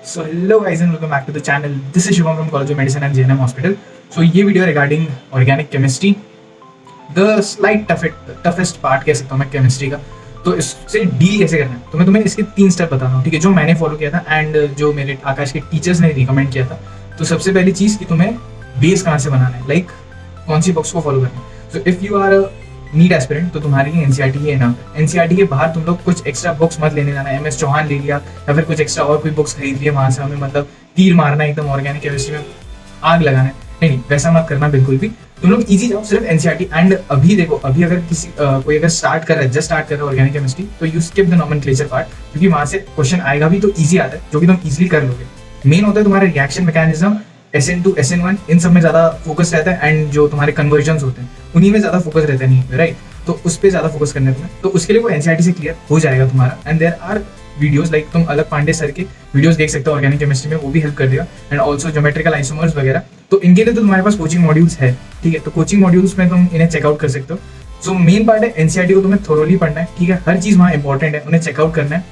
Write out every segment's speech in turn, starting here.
So hello guys and welcome back to the channel. This is Shubham from College of Medicine and JNM Hospital. So ये video regarding organic chemistry, the slight toughest part कह सकता हूँ मैं chemistry का. तो इससे deal कैसे करना है तो मैं तुम्हें इसके 3 स्टेप बताता हूँ, ठीक है, जो मैंने फॉलो किया था एंड जो मेरे आकाश के टीचर्स ने रिकमेंड किया था. तो सबसे पहली चीज़ कि तुम्हें बेस कहाँ से बनाना है, लाइक कौन सी बुक्स को फॉलो करना है. So if you are NEET aspirant तो तुम्हारे लिए एनसीईआरटी ही इनफ है. एनसीईआरटी के बाहर तुम लोग कुछ एक्स्ट्रा बुक्स मत लेने जाना. एमएस चौहान ले लिया या फिर कुछ एक्स्ट्रा और कोई बुक्स खरीद लिया, वहाँ से हमें मतलब तीर मारना है, एकदम ऑर्गेनिक केमिस्ट्री में आग लगाना है. नहीं, वैसा मत करना बिल्कुल भी. तुम लोग इजी जाओ, सिर्फ एनसीईआरटी. एंड अभी देखो, अभी अगर किसी कोई अगर स्टार्ट कर रहा है, जस्ट स्टार्ट कर रहा है ऑर्गेनिक केमिस्ट्री, तो you skip the nomenclature part, क्योंकि वहाँ से क्वेश्चन आएगा भी तो ईजी आता है, जो कि तुम इजीली कर लोगे. मेन होता है तुम्हारा रिएक्शन मैकेनिज्म, SN2 SN1 इन सब में ज़्यादा फोकस रहता है. एंड जो तुम्हारे कन्वर्जन्स होते हैं उन्हीं में ज़्यादा फोकस रहता है, नहीं पे, राइट. तो उस पर ज़्यादा फोकस करने में, तो उसके लिए वो एनसीईआरटी से क्लियर हो जाएगा तुम्हारा. And there are videos, like तुम अलग पांडे सर के वीडियोस देख सकते हो ऑर्गेनिक केमिस्ट्री में, वो भी हेल्प कर देगा. एंड ऑल्सो ज्योमेट्रिकल आइसोमर्स वगैरह, तो इनके लिए तो तुम्हारे पास कोचिंग मॉड्यूल्स है, ठीक है. तो कोचिंग मॉड्यूल्स में तुम इन्हें चेकआउट कर सकते हो. सो मेन पार्ट है एनसीईआरटी को तुम्हें थोरोली पढ़ना है, ठीक है. हर चीज़ वहाँ इंपॉर्टेंट है, उन्हें चेकआउट करना है.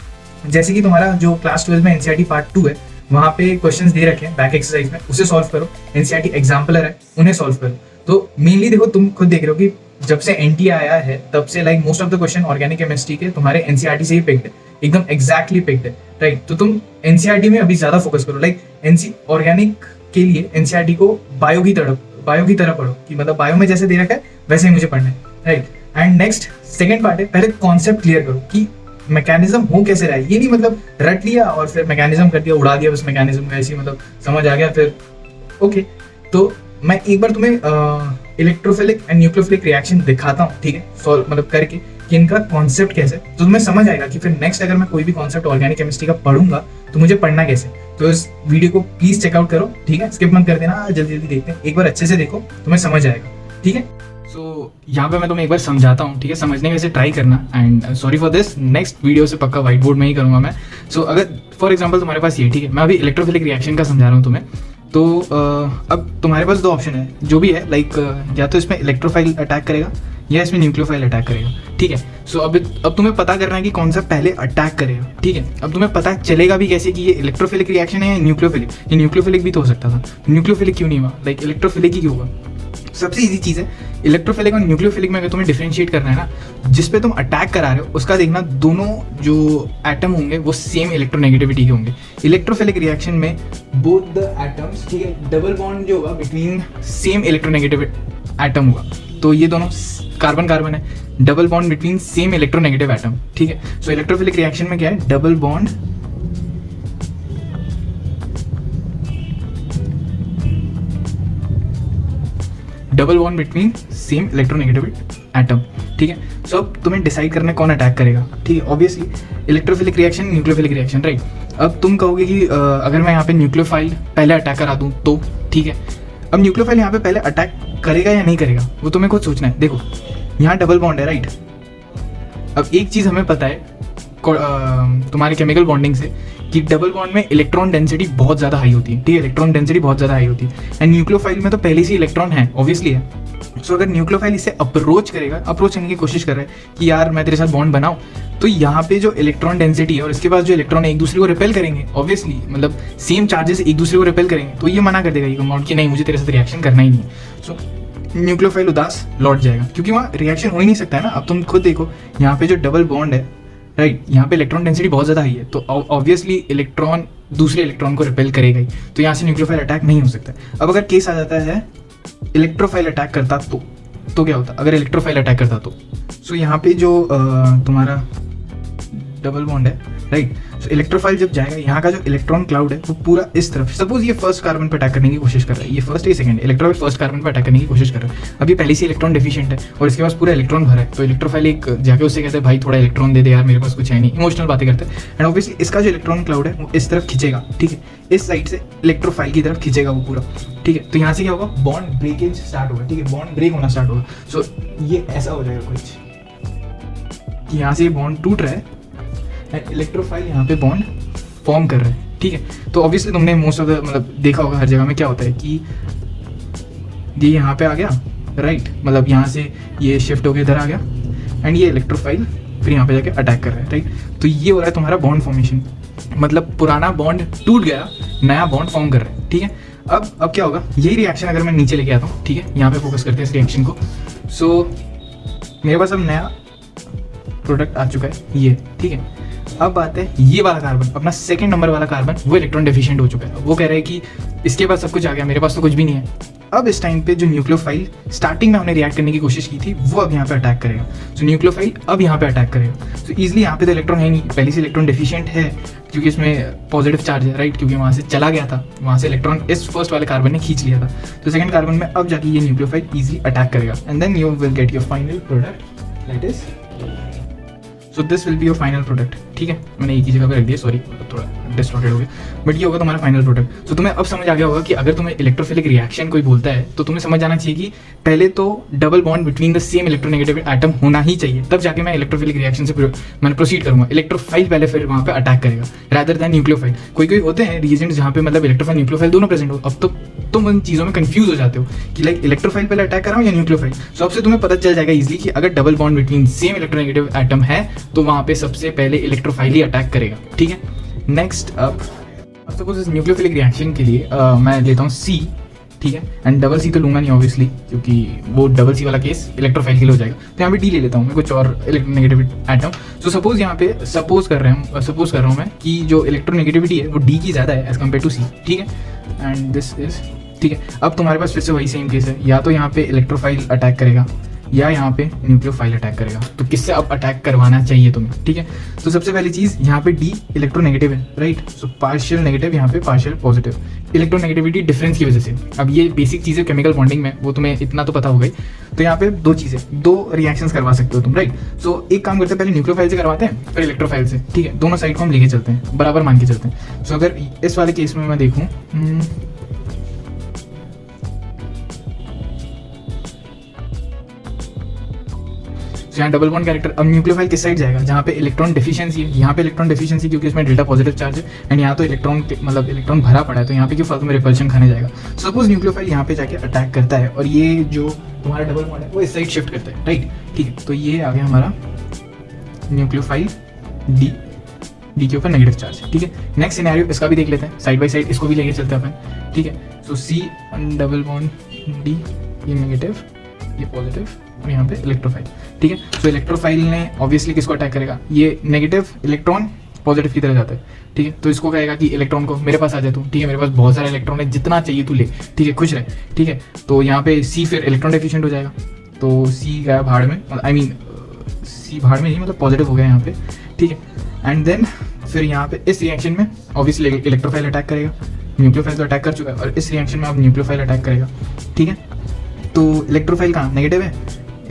जैसे कि तुम्हारा जो क्लास 12 में एनसीईआरटी पार्ट 2 है, वहाँ पे क्वेश्चंस दे रखे हैं बैक एक्सरसाइज में, उसे सॉल्व करो. एनसीईआरटी एग्जाम्पलर है, उन्हें सॉल्व करो. तो मेनली देखो, तुम खुद देख रहे हो कि जब से एनटी आया है तब से like most of the question organic chemistry के तुम्हारे एनसीईआरटी से ही पिक्ड है, एकदम एग्जैक्टली पिक्ड है, राइट. तो तुम एनसीईआरटी में अभी ज्यादा फोकस करो. लाइक ऑर्गेनिक के लिए एनसीईआरटी को बायो की तरह पढ़ो, कि मतलब बायो में जैसे दे रखा है वैसे ही मुझे पढ़ना है, right. And next second part है, पहले कॉन्सेप्ट क्लियर करो कि मैकेनिज्म हो कैसे रहा है. ये नहीं मतलब रट लिया और फिर मैकेनिज्म कर दिया, उड़ा दिया बस मैकेनिज्म का, ऐसे मतलब समझ आ गया फिर ओके. तो मैं एक बार तुम्हें इलेक्ट्रोफिलिक एंड न्यूक्लियोफिलिक रिएक्शन दिखाता हूँ, ठीक है, सॉल्व मतलब करके कि इनका कॉन्सेप्ट कैसे, तो तुम्हें समझ आएगा कि फिर नेक्स्ट अगर मैं कोई भी कॉन्सेप्ट ऑर्गेनिक केमिस्ट्री का पढ़ूंगा तो मुझे पढ़ना कैसे. तो इस वीडियो को प्लीज चेकआउट करो, ठीक है, स्किप मत कर देना, जल्दी जल्दी देखते हैं, एक बार अच्छे से देखो, तुम्हें समझ आएगा, ठीक है. सो यहाँ पे मैं तुम्हें एक बार समझाता हूँ, ठीक है, समझने का इसे ट्राई करना. And sorry for this, next video से पक्का व्हाइट बोर्ड में ही करूँगा मैं. सो अगर फॉर एग्जाम्पल तुम्हारे पास ये, ठीक है, मैं अभी इलेक्ट्रोफिलिक रिएक्शन का समझा रहा हूँ तुम्हें. तो अब तुम्हारे पास 2 ऑप्शन है, जो भी है, लाइक या तो इसमें इलेक्ट्रोफाइल अटैक करेगा या इसमें न्यूक्लियोफाइल अटैक करेगा, ठीक है. सो अब तुम्हें पता करना है कि कौन सा पहले अटैक करेगा, ठीक है. अब तुम्हें पता चलेगा भी कैसे कि ये इलेक्ट्रोफिलिक रिएक्शन है या न्यूक्लियोफिलिक. ये न्यूक्लियोफिलिक भी तो हो सकता था, न्यूक्लियोफिलिक क्यों नहीं हुआ, लाइक इलेक्ट्रोफिलिक ही क्यों हुआ. सबसे इजी चीज़ है, इलेक्ट्रोफिलिक और न्यूक्लियोफिलिक में अगर तुम्हें डिफरेंशिएट करना है ना, जिस पे तुम अटैक करा रहे हो उसका देखना, दोनों जो एटम होंगे वो सेम इलेक्ट्रोनेगेटिविटी के होंगे. इलेक्ट्रोफिलिक रिएक्शन में बोथ द एटम्स, ठीक है, डबल बॉन्ड जो होगा बिटवीन सेम इलेक्ट्रोनेगेटिव एटम होगा. तो ये दोनों कार्बन कार्बन है, double bond between same electronegative atom, ठीक है. सो इलेक्ट्रोफिलिक रिएक्शन में क्या है, double bond between same electronegative atom, ठीक है. सो अब तुम्हें डिसाइड करना है कौन अटैक करेगा, ठीक है. Obviously electrophilic reaction, nucleophilic reaction, right. अब तुम कहोगे कि अगर मैं यहाँ पे न्यूक्लियोफाइल पहले अटैक करा दूँ तो, ठीक है. अब न्यूक्लियोफाइल यहाँ पे पहले अटैक करेगा या नहीं करेगा वो तुम्हें खुद सोचना है. देखो यहाँ डबल बॉन्ड है, राइट. अब एक चीज़ हमें पता है तुम्हारे केमिकल बॉन्डिंग से कि डबल बॉन्ड में इलेक्ट्रॉन डेंसिटी बहुत ज़्यादा हाई होती है, ठीक है, इलेक्ट्रॉन डेंसिटी बहुत ज़्यादा हाई होती है. एंड न्यूक्लियोफाइल में तो पहले से इलेक्ट्रॉन है, ऑब्वियसली है. सो अगर न्यूक्लियोफाइल इसे अप्रोच करने की कोशिश कर रहा है कि यार मैं तेरे साथ बॉन्ड बनाऊं, तो यहाँ पे जो इलेक्ट्रॉन डेंसिटी है और इसके पास जो इलेक्ट्रॉन एक दूसरे को रिपेल करेंगे, ऑब्वियसली मतलब सेम चार्जेस एक दूसरे को रिपेल करेंगे, तो ये मना कर देगा ये कंपाउंड कि नहीं, मुझे तेरे साथ रिएक्शन करना ही नहीं. सो न्यूक्लियोफाइल उदास लौट जाएगा, क्योंकि वहाँ रिएक्शन हो ही नहीं सकता है ना. अब तुम खुद देखो यहाँ पे जो डबल बॉन्ड है, राइट, यहाँ पे इलेक्ट्रॉन डेंसिटी बहुत ज़्यादा हाई है, तो ऑब्वियसली इलेक्ट्रॉन दूसरे इलेक्ट्रॉन को रिपेल करेगा ही, तो यहाँ से न्यूक्लियोफाइल अटैक नहीं हो सकता. अब अगर केस आ जाता है इलेक्ट्रोफाइल अटैक करता तो क्या होता, अगर इलेक्ट्रोफाइल अटैक करता तो. सो यहाँ पे जो तुम्हारा डबल बॉन्ड है, राइट. सो इलेक्ट्रोफाइल जब जाएगा, यहाँ का जो इलेक्ट्रॉन क्लाउड है वो पूरा इस तरफ, सपोज ये फर्स्ट कार्बन पे अटैक करने की कोशिश कर रहा है, ये फर्स्ट या सेकंड इलेक्ट्रोफाइल फर्स्ट कार्बन पे अटैक करने की कोशिश कर रहा है. अभी पहले से इलेक्ट्रॉन डेफिशिएंट है और इसके पास पूरा इलेक्ट्रॉन भरा है, तो इलेक्ट्रोफाइल एक जाके उससे कहते हैं भाई थोड़ा इलेक्ट्रॉन दे दे यार, मेरे पास कुछ है नहीं, इमोशनल बातें करते हैं. एंड ऑब्वियसली इसका जो इलेक्ट्रॉन क्लाउड है वो इस तरफ खींचेगा, ठीक है, इस साइड से इलेक्ट्रोफाइल की तरफ खींचेगा वो पूरा, ठीक है. तो यहाँ से क्या होगा, बॉन्ड ब्रेकेज स्टार्ट होगा, ठीक है, बॉन्ड ब्रेक होना स्टार्ट होगा. सो ये ऐसा हो जाएगा कुछ कि यहाँ से ये बॉन्ड टूट रहा है एंड इलेक्ट्रोफाइल यहाँ पे बॉन्ड फॉर्म कर रहे हैं, ठीक है. तो ऑब्वियसली तुमने मोस्ट ऑफ द मतलब देखा होगा हर जगह में क्या होता है कि ये यहाँ पे आ गया, राइट, मतलब यहाँ से ये शिफ्ट होकर इधर आ गया एंड ये इलेक्ट्रोफाइल फिर यहाँ पे जाके अटैक कर रहा है, राइट. तो ये हो रहा है तुम्हारा बॉन्ड फॉर्मेशन, मतलब पुराना बॉन्ड टूट गया, नया बॉन्ड फॉर्म कर रहे हैं, ठीक है। अब क्या होगा, यही रिएक्शन अगर मैं नीचे लेके आता हूँ, ठीक है, यहाँ पे फोकस करते हैं इस रिएक्शन को। सो मेरे पास अब नया प्रोडक्ट आ चुका है ये, ठीक है। अब बात है ये वाला कार्बन, अपना सेकंड नंबर वाला कार्बन, वो इलेक्ट्रॉन डेफिशिएंट हो चुका है। वो कह रहे हैं कि इसके पास सब कुछ आ गया, मेरे पास तो कुछ भी नहीं है। अब इस टाइम पे जो न्यूक्लियोफाइल स्टार्टिंग में हमने रिएक्ट करने की कोशिश की थी, वो अब यहाँ पे अटैक करेगा। तो न्यूक्लियोफाइल अब यहाँ पे अटैक करेगा। तो इजीली यहाँ पे तो इलेक्ट्रॉन है नहीं, पहले से इलेक्ट्रॉन डेफिशिएंट है क्योंकि इसमें पॉजिटिव चार्ज है, राइट, क्योंकि वहाँ से चला गया था, वहाँ से इलेक्ट्रॉन इस फर्स्ट वाले कार्बन ने खींच लिया था। तो सेकंड कार्बन में अब जाके ये न्यूक्लियोफाइल इजीली अटैक करेगा and then you will get your final product, that is, so this will be your final product, ठीक है। मैंने एक ही जगह पे रख दिया, सॉरी थोड़ा डिस्टॉर्टेड हो गया, बट ये होगा तुम्हारा फाइनल प्रोडक्ट। तो तुम्हें अब समझ आ गया होगा कि अगर तुम्हें इलेक्ट्रोफिलिक रिएक्शन कोई बोलता है तो तुम्हें समझ जाना चाहिए कि पहले तो double bond between the same electronegative atom होना ही चाहिए, तब जाके मैं इलेक्ट्रोफिलिक रिएक्शन से मैंने प्रोसीड करूंगा। इलेक्ट्रोफाइल पहले फिर वहाँ पे अटैक करेगा रादर देन न्यूक्लियोफाइल। कोई होते हैं रिएजेंट जहाँ पे मतलब इलेक्ट्रोफाइल न्यूक्लियोफाइल दोनों प्रेजेंट हो। अब तो तुम उन चीज़ों में कंफ्यूज हो जाते हो कि लाइक इलेक्ट्रोफाइल पहले अटैक कर रहा हूँ या न्यूक्लियोफाइल। सो अब से तुम्हें पता चल जाएगा इजीली कि अगर double bond between same electronegative atom है तो वहाँ पे सबसे पहले इलेक्ट्रोफाइल ही अटैक करेगा, ठीक है। नेक्स्ट अब सपोज इस न्यूक्लियोफिलिक रिएक्शन के लिए मैं लेता हूँ C, ठीक है, एंड डबल C तो लूंगा नहीं ऑब्वियसली क्योंकि वो डबल C वाला केस इलेक्ट्रोफाइल के लिए हो जाएगा। तो यहाँ पे D ले लेता हूँ मैं, कुछ और इलेक्ट्रोनेगेटिव एटम। सो सपोज यहाँ पे सपोज कर रहा हूँ मैं कि जो इलेक्ट्रोनेगेटिविटी है वो D की ज़्यादा है एज कम्पेयर टू C, ठीक है, एंड दिस इज, ठीक है। अब तुम्हारे पास फिर से वही सेम केस है, या तो यहाँ पे इलेक्ट्रोफाइल अटैक करेगा या यहाँ पे न्यूक्लियोफाइल अटैक करेगा। तो किससे अब अटैक करवाना चाहिए तुम्हें, ठीक है। तो सबसे पहली चीज़ यहाँ पे D इलेक्ट्रोनेगेटिव है, राइट, सो पार्शियल नेगेटिव, यहाँ पे पार्शियल पॉजिटिव, इलेक्ट्रोनेगेटिविटी डिफरेंस की वजह से। अब ये बेसिक चीज़ें केमिकल बॉन्डिंग में, वो तुम्हें इतना तो पता हो गई। तो यहाँ पे दो चीज़ें, दो रिएक्शंस करवा सकते हो तुम, राइट। सो एक काम करते हैं, पहले न्यूक्लियोफाइल से करवाते हैं फिर इलेक्ट्रोफाइल से, ठीक है। दोनों साइड को हम लेके चलते हैं, बराबर मान के चलते हैं। सो अगर इस वाले केस में मैं देखूँ, यहाँ डबल बॉन्ड कैरेक्टर, अब न्यूक्लियोफाइल किस साइड जाएगा, जहाँ पे इलेक्ट्रॉन डेफिशिएंसी है। यहाँ पे इलेक्ट्रॉन डेफिशिएंसी क्योंकि इसमें डेल्टा पॉजिटिव चार्ज है एंड यहाँ तो इलेक्ट्रॉन मतलब इलेक्ट्रॉन भरा पड़ा है, तो यहाँ पे क्यों फालतू में रिपल्शन खाने जाएगा। सपोज न्यूक्लियोफाइल यहाँ पे जाके अटैक करता है और ये जो तुम्हारा डबल बॉन्ड है वो इस साइड शिफ्ट करता है, राइट, ठीक है। तो ये आ गया हमारा न्यूक्लियोफाइल डी के ऊपर नेगेटिव चार्ज, ठीक है। नेक्स्ट सिनेरियो इसका भी देख लेते हैं, साइड बाय साइड इसको भी लेके चलते हैं अपन, ठीक है। सो C डबल बॉन्ड D, ये नेगेटिव ये पॉजिटिव और यहाँ पे इलेक्ट्रोफाइल, ठीक है। सो इलेक्ट्रोफाइल ने ऑब्वियसली किसको अटैक करेगा, ये नेगेटिव इलेक्ट्रॉन पॉजिटिव की तरह जाता है, ठीक है। तो इसको कहेगा कि इलेक्ट्रॉन को मेरे पास आ जा तू, ठीक है, मेरे पास बहुत सारे इलेक्ट्रॉन है, जितना चाहिए तू ले, ठीक है, खुश रहे, ठीक है। तो यहाँ पे C फिर इलेक्ट्रॉन डेफिशिएंट हो जाएगा, तो C गया भाड़ में, आई मीन C भाड़ में नहीं, मतलब पॉजिटिव हो गया यहाँ पे, ठीक है। एंड देन फिर यहाँ पे इस रिएक्शन में ऑब्वियसली इलेक्ट्रोफाइल अटैक करेगा, न्यूक्लियोफाइल तो अटैक कर चुका है और इस रिएक्शन में अब न्यूक्लियोफाइल अटैक करेगा, ठीक है। तो इलेक्ट्रोफाइल कहाँ नेगेटिव है,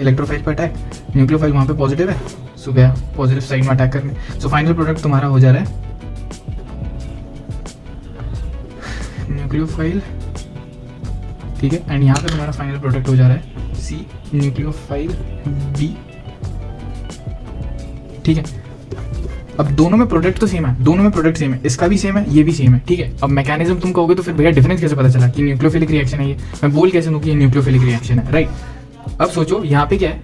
इलेक्ट्रोफाइल पर अटैक, न्यूक्लियोफाइल वहाँ पे पॉजिटिव है, सो गया पॉजिटिव साइड में अटैक करने। सो फाइनल प्रोडक्ट तुम्हारा हो जा रहा है न्यूक्लियोफाइल, ठीक है, एंड यहाँ पे तुम्हारा फाइनल प्रोडक्ट हो जा रहा है C न्यूक्लियोफाइल D, ठीक है। अब दोनों में प्रोडक्ट तो सेम है, दोनों में प्रोडक्ट सेम है, इसका भी सेम है, ये भी सेम है, ठीक है। अब मैकेनिज्म तुम कहोगे तो फिर भैया डिफरेंस कैसे पता चला कि न्यूक्लियोफिलिक रिएक्शन है, ये मैं बोल कैसे दूं कि ये न्यूक्लियोफिलिक रिएक्शन है, राइट। अब सोचो यहाँ पे क्या है,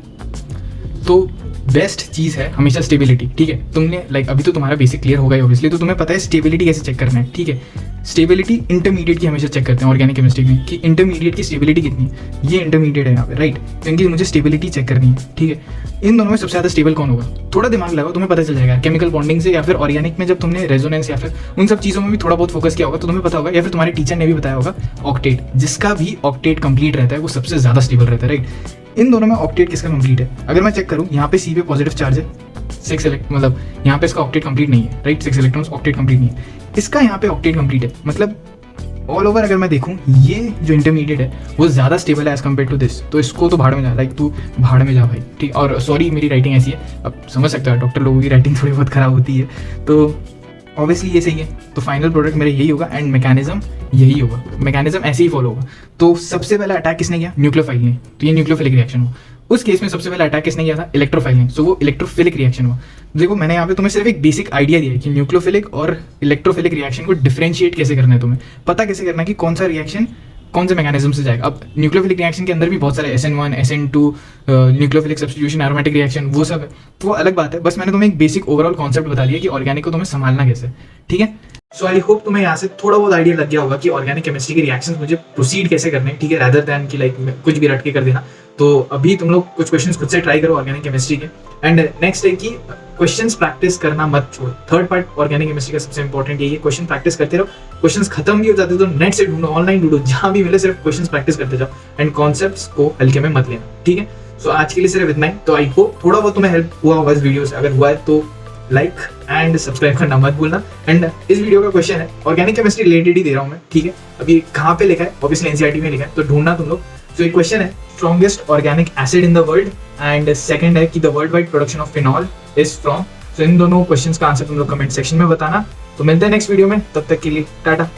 तो बेस्ट चीज़ है हमेशा स्टेबिलिटी, ठीक है। तुमने लाइक अभी तो तुम्हारा बेसिक क्लियर होगा ही ऑब्वियसली, तो तुम्हें पता है स्टेबिलिटी कैसे चेक करना है, ठीक है। स्टेबिलिटी इंटरमीडिएट की हमेशा चेक करते हैं ऑर्गेनिक केमिस्ट्री में कि इंटरमीडिएट की स्टेबिलिटी कितनी है, ये इंटरमीडिएट है यहाँ पे, राइट, क्योंकि मुझे स्टेबिलिटी चेक करनी है, ठीक है। इन दोनों में सबसे ज़्यादा स्टेबल कौन होगा, थोड़ा दिमाग लगाओ, तुम्हें पता चल जाएगा। केमिकल बॉन्डिंग से या फिर ऑर्गेनिक में जब तुमने रेजोनेंस या फिर उन सब चीज़ों में भी थोड़ा बहुत फोकस किया होगा तो तुम्हें पता होगा, या फिर तुम्हारे टीचर ने भी बताया होगा, ऑक्टेट, जिसका भी ऑक्टेट कंप्लीट रहता है वो सबसे ज़्यादा स्टेबल रहता है, राइट। इन दोनों में ऑक्टेट किसका कंप्लीट है, अगर मैं चेक करूँ यहाँ पे C पे पॉजिटिव चार्ज है, 6 मतलब यहाँ पे इसका ऑक्टेट कंप्लीट नहीं है, राइट, 6 इलेक्ट्रॉन्स ऑक्टेट कंप्लीट नहीं है, इसका यहाँ पे ऑक्टेट कंप्लीट है। मतलब ऑल ओवर अगर मैं देखूँ ये जो इंटरमीडिएट है वो ज़्यादा स्टेबल है एज कम्पेयर टू दिस, तो इसको तो भाड़ में जा, लाइक तू भाड़ में जा भाई, ठीक। और सॉरी मेरी राइटिंग ऐसी है, अब समझ सकते हो डॉक्टर लोगों की राइटिंग थोड़ी बहुत ख़राब होती है, तो ऑब्वियसली ये सही है। तो फाइनल प्रोडक्ट मेरा यही होगा एंड मैकेनिज्म यही होगा, मैकेनिज्म ऐसे ही फॉलो होगा। तो सबसे पहला अटैक किसने किया, न्यूक्लियोफाइल ने, तो ये न्यूक्लियोफिलिक रिएक्शन हुआ। उस केस में सबसे पहला अटैक किसने किया था, इलेक्ट्रोफाइल ने, सो वो इलेक्ट्रोफिलिक रिएक्शन हुआ। देखो मैंने यहाँ पे तुम्हें सिर्फ एक बेसिक आइडिया दिया है कि न्यूक्लियोफिलिक और इलेक्ट्रोफिलिक रिएक्शन को डिफरेंशिएट कैसे करना है, तुम्हें पता कैसे करना है कि कौन सा रिएक्शन कौन से मैकेनिज्म से जाएगा। अब न्यूक्लियोफिलिक रिएक्शन के अंदर भी बहुत सारे SN1 SN2 nucleophilic substitution aromatic reaction वो सब है, तो वो अलग बात है। बस मैंने तुम्हें एक बेसिक ओवरऑल कॉन्सेप्ट बता दिया कि ऑर्गेनिक को तुम्हें संभालना कैसे, ठीक है। सो आई होप तुम्हें यहाँ से थोड़ा बहुत आइडिया लग गया होगा कि ऑर्गेनिक केमिस्ट्री के रिएक्शंस मुझे प्रोसीड कैसे करने हैं, ठीक है, रादर दैन कि लाइक कुछ भी रट के कर देना। तो अभी तुम लोग कुछ क्वेश्चंस खुद से ट्राई करो ऑर्गेनिक केमिस्ट्री के, एंड नेक्स्ट है कि क्वेश्चंस प्रैक्टिस करना मत छोड़ो। थर्ड पार्ट ऑर्गेनिक केमिस्ट्री का सबसे इंपॉर्टेंट यही है, क्वेश्चन प्रैक्टिस करते रहो। क्वेश्चंस खत्म भी हो जाते तो नेट से ढूंढो, ऑनलाइन ढूंढो, जहां भी मिले सिर्फ क्वेश्चंस प्रैक्टिस करते जाओ एंड कॉन्सेप्ट्स को हल्के में मत लेना, ठीक है। सो आज के लिए सिर्फ इतना ही। तो आई होप थोड़ा बहुत तुम्हें हेल्प हुआ होगा इस वीडियो से, अगर हुआ है तो लाइक एंड सब्सक्राइब करना मत भूलना। एंड इस वीडियो का क्वेश्चन है ऑर्गेनिक केमिस्ट्री रिलेटेड ही दे रहा हूँ मैं, ठीक है। अभी कहाँ पे लिखा है, ऑब्वियसली NCERT में लिखा है, तो ढूंढना तुम लोग। तो एक क्वेश्चन है strongest organic acid in the world, and second है कि the world wide production of phenol is from. So इन दोनों क्वेश्चंस का आंसर तुम लोग कमेंट सेक्शन में बताना। तो मिलते हैं नेक्स्ट वीडियो में, तब तक के लिए टाटा।